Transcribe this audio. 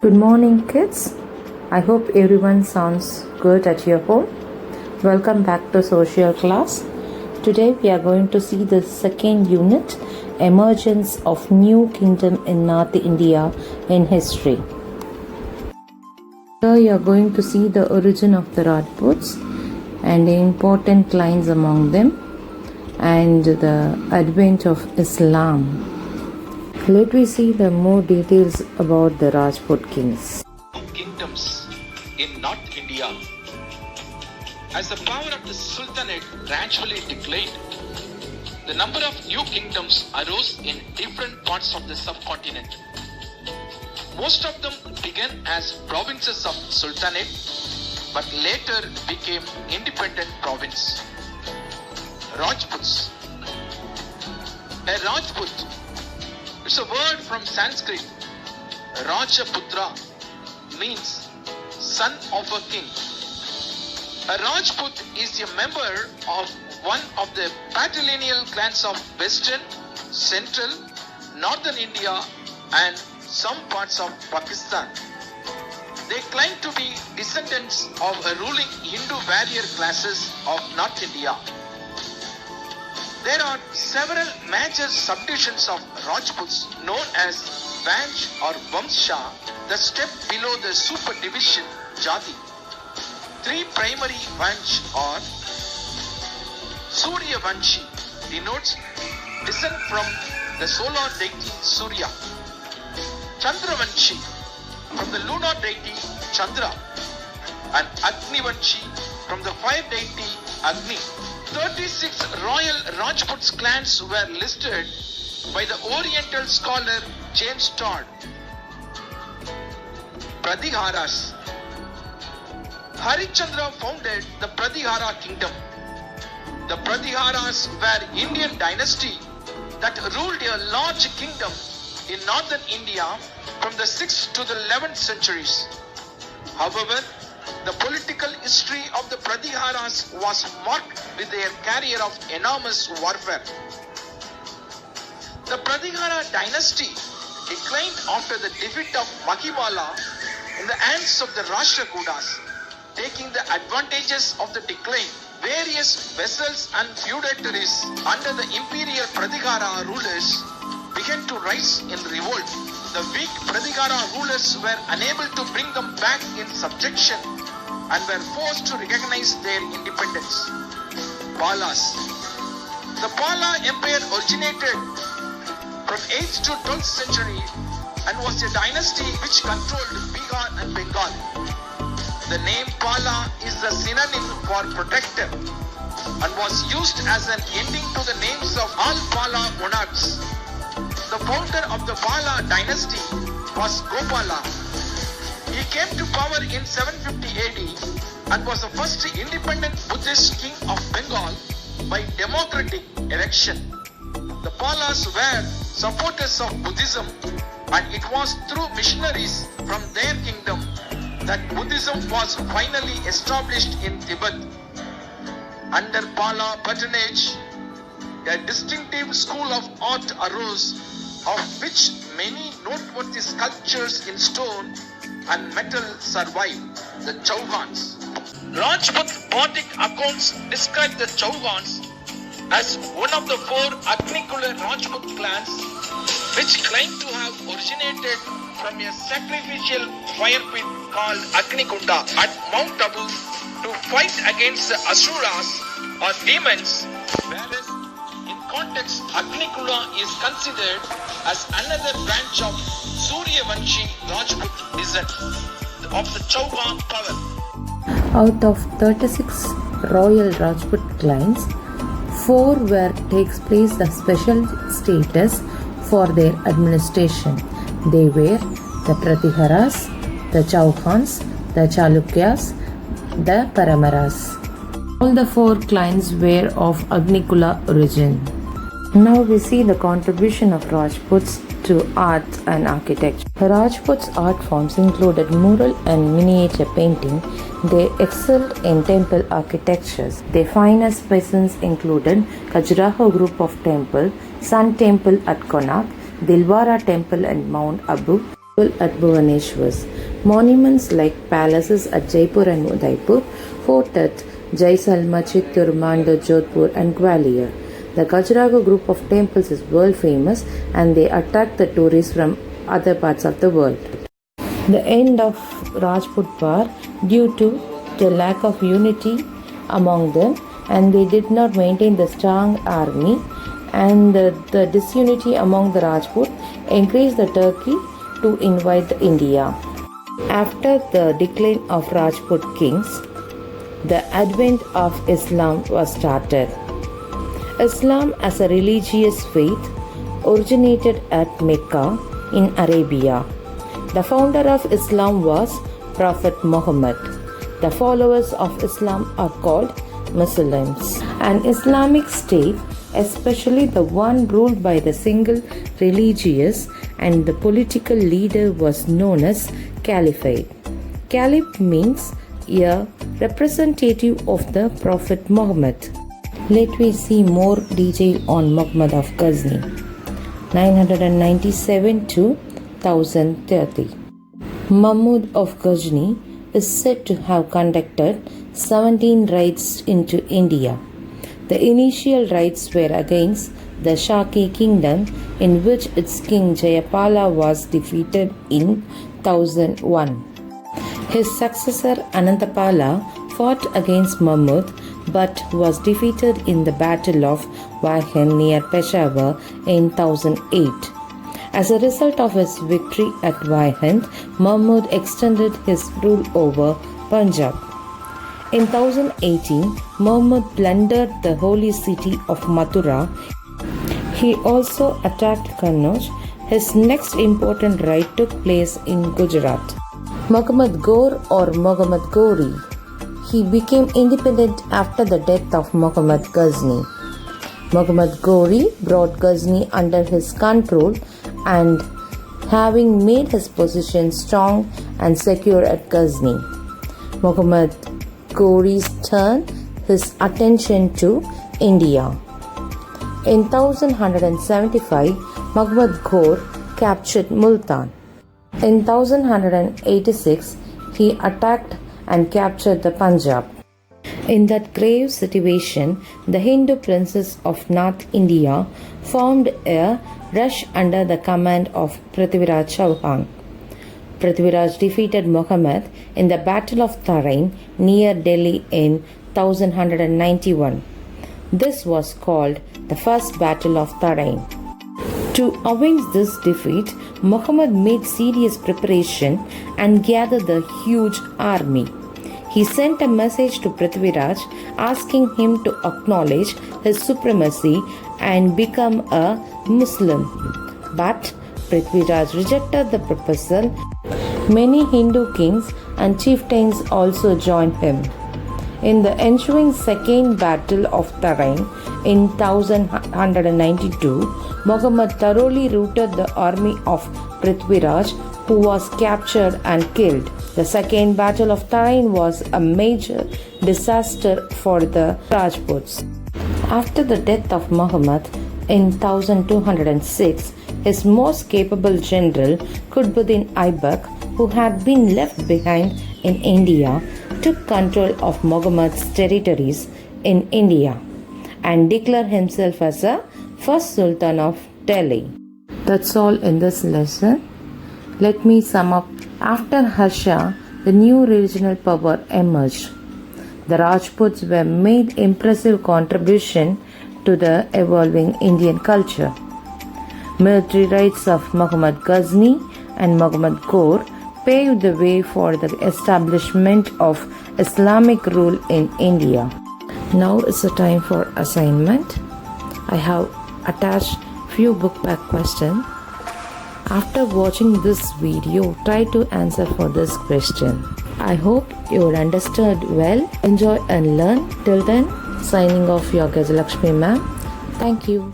Good morning, kids. I hope everyone sounds good at your home. Welcome back to social class. Today we are going to see the second unit, Emergence of New Kingdom in North India in History. Here you are going to see the origin of the Rajputs and the important lines among them and the advent of Islam. Let me see the more details about the Rajput Kings. Kingdoms in North India. As the power of the Sultanate gradually declined, the number of new kingdoms arose in different parts of the subcontinent. Most of them began as provinces of Sultanate, but later became independent province. Rajputs. A Rajput, it's a word from Sanskrit. Rajaputra means son of a king. A Rajput is a member of one of the patrilineal clans of Western, Central, Northern India and some parts of Pakistan. They claim to be descendants of a ruling Hindu warrior classes of North India. There are several major subdivisions of Rajputs known as Vansh or Vamsha, the step below the superdivision Jati. Three primary Vansh or Surya Vanshi denotes descent from the solar deity Surya, Chandra Vanshi from the lunar deity Chandra, and Agni Vanshi from the fire deity Agni. 36 royal Rajput clans were listed by the Oriental scholar James Todd. Pratiharas. Harichandra founded the Pratihara kingdom. The Pratiharas were Indian dynasty that ruled a large kingdom in northern India from the 6th to the 11th centuries. However, the political history of the Pratiharas was marked with their career of enormous warfare. The Pratihara dynasty declined after the defeat of Mahimala in the hands of the Rashtrakutas. Taking the advantages of the decline, various vassals and feudatories under the imperial Pratihara rulers began to rise in revolt. The weak Pratihara rulers were unable to bring them back in subjection and were forced to recognize their independence. Paulas. The Paula Empire originated from 8th to 12th century and was a dynasty which controlled Bihar and Bengal. The name Paula is a synonym for protector and was used as an ending to the names of all Paula monarchs. The founder of the Paula dynasty was Gopala. He came to power in 750 AD and was the first independent Buddhist king of Bengal by democratic election. The Paulas were supporters of Buddhism, and it was through missionaries from their kingdom that Buddhism was finally established in Tibet. Under Paula patronage, a distinctive school of art arose, of which many noteworthy sculptures in stone and metal survive, the Chauhans. Rajput Bothic accounts describe the Chauhans as one of the four Agnikula Rajput clans which claim to have originated from a sacrificial fire pit called Agnikunda at Mount Abu to fight against the Asuras or demons, whereas in context Agnikula is considered as another branch of Surya Vanshi Rajput descent of the Chauhan power. Out of 36 royal Rajput clans, 4 takes place the special status for their administration. They were the Pratiharas, the Chauhans, the Chalukyas, the Paramaras. All the 4 clans were of Agnikula origin. Now we see the contribution of Rajputs to art and architecture. Rajputs' art forms included mural and miniature painting. They excelled in temple architectures. Their finest presence included Khajuraho group of temple, Sun Temple at Konark, Dilwara Temple and Mount Abu, at Bhubaneswar. Monuments like palaces at Jaipur and Udaipur, fort at Jaisalmer, Chittor, Mando, Jodhpur and Gwalior. The Khajuraho group of temples is world famous and they attract the tourists from other parts of the world. The end of Rajput war due to the lack of unity among them, and they did not maintain the strong army, and the disunity among the Rajput encouraged the Turkey to invade India. After the decline of Rajput kings, the advent of Islam was started. Islam as a religious faith originated at Mecca in Arabia. The founder of Islam was Prophet Muhammad. The followers of Islam are called Muslims. An Islamic state, especially the one ruled by the single religious and the political leader, was known as Caliphate. Caliph means a representative of the Prophet Muhammad. Let me see more detail on Muhammad of Ghazni, 997 to 1030. Mahmud of Ghazni is said to have conducted 17 raids into India. The initial raids were against the Shaki kingdom, in which its king Jayapala was defeated in 1001. His successor Anantapala fought against Mahmud but was defeated in the Battle of Vaihan near Peshawar in 1008. As a result of his victory at Vaihan, Mahmud extended his rule over Punjab. In 1018, Mahmud plundered the holy city of Mathura. He also attacked Kannauj. His next important raid took place in Gujarat. Muhammad Ghor or Muhammad Ghori. He became independent after the death of Muhammad Ghazni. Muhammad Ghori brought Ghazni under his control, and having made his position strong and secure at Ghazni, Muhammad Ghori turned his attention to India. In 1175, Muhammad Ghor captured Multan. In 1186, he attacked and captured the Punjab. In that grave situation, the Hindu princes of North India formed a rush under the command of Prithviraj Chauhan. Prithviraj defeated Muhammad in the Battle of Tarain near Delhi in 1191. This was called the First Battle of Tarain. To avenge this defeat, Muhammad made serious preparation and gathered a huge army. He sent a message to Prithviraj asking him to acknowledge his supremacy and become a Muslim. But Prithviraj rejected the proposal. Many Hindu kings and chieftains also joined him. In the ensuing Second Battle of Tarain in 1192, Muhammad thoroughly routed the army of Prithviraj, who was captured and killed. The Second Battle of Tarain was a major disaster for the Rajputs. After the death of Muhammad in 1206, his most capable general, Qutbuddin Aibak, who had been left behind in India, took control of Muhammad's territories in India and declared himself as the first Sultan of Delhi. That's all in this lesson. Let me sum up. After Harsha, the new regional power emerged. The Rajputs were made impressive contribution to the evolving Indian culture. Military raids of Muhammad Ghazni and Muhammad Ghor paved the way for the establishment of Islamic rule in India. Now is the time for assignment. I have attached few book back questions. After watching this video, try to answer for this question. I hope you understood well. Enjoy and learn. Till then, signing off, your Gajalakshmi ma'am. Thank you.